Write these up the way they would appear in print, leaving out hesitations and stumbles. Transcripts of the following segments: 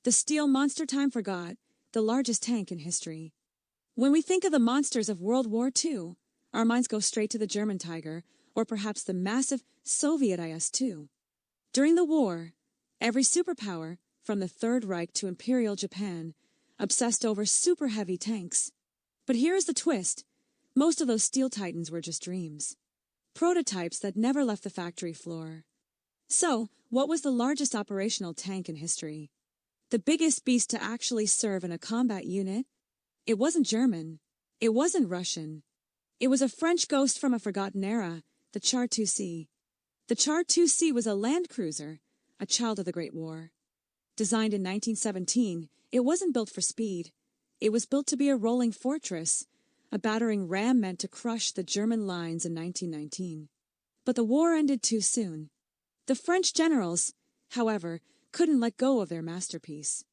The steel monster time forgot, the largest tank in history. When we think of the monsters of World War II, our minds go straight to the German Tiger, or perhaps the massive Soviet IS-2. During the war, every superpower, from the Third Reich to Imperial Japan, obsessed over super-heavy tanks. But here is the twist. Most of those steel titans were just dreams. Prototypes that never left the factory floor. So, what was the largest operational tank in history? The biggest beast to actually serve in a combat unit? It wasn't German. It wasn't Russian. It was a French ghost from a forgotten era, the Char 2C. The Char 2C was a land cruiser, a child of the Great War. Designed in 1917, it wasn't built for speed. It was built to be a rolling fortress, a battering ram meant to crush the German lines in 1919. But the war ended too soon. The French generals, however, couldn't let go of their masterpiece.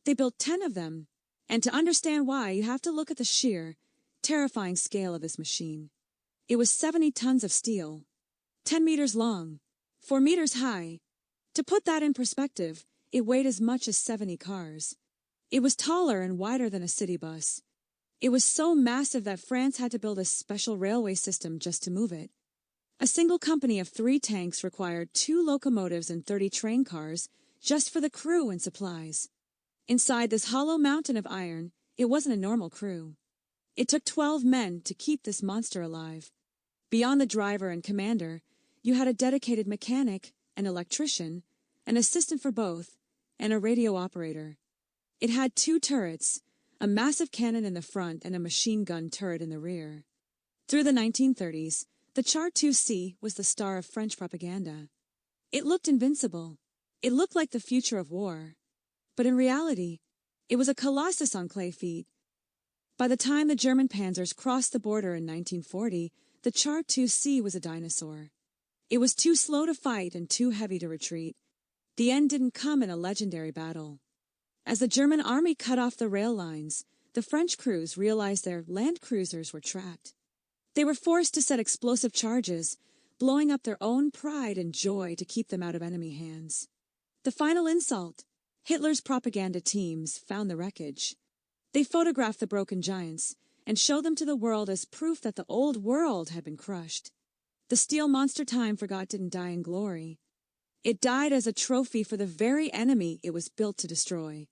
They built 10 of them, and to understand why, you have to look at the sheer, terrifying scale of this machine. It was 70 tons of steel, 10 meters long, 4 meters high. To put that in perspective, it weighed as much as 70 cars. It was taller and wider than a city bus. It was so massive that France had to build a special railway system just to move it. A single company of 3 tanks required 2 locomotives and 30 train cars just for the crew and supplies. Inside this hollow mountain of iron, it wasn't a normal crew. It took 12 men to keep this monster alive. Beyond the driver and commander, you had a dedicated mechanic, an electrician, an assistant for both, and a radio operator. It had 2 turrets, a massive cannon in the front and a machine gun turret in the rear. Through the 1930s, the Char 2C was the star of French propaganda. It looked invincible. It looked like the future of war. But in reality, it was a colossus on clay feet. By the time the German panzers crossed the border in 1940, the Char 2C was a dinosaur. It was too slow to fight and too heavy to retreat. The end didn't come in a legendary battle. As the German army cut off the rail lines, the French crews realized their land cruisers were trapped. They were forced to set explosive charges, blowing up their own pride and joy to keep them out of enemy hands. The final insult. Hitler's propaganda teams found the wreckage. They photographed the broken giants and showed them to the world as proof that the old world had been crushed. The steel monster time forgot didn't die in glory. It died as a trophy for the very enemy it was built to destroy.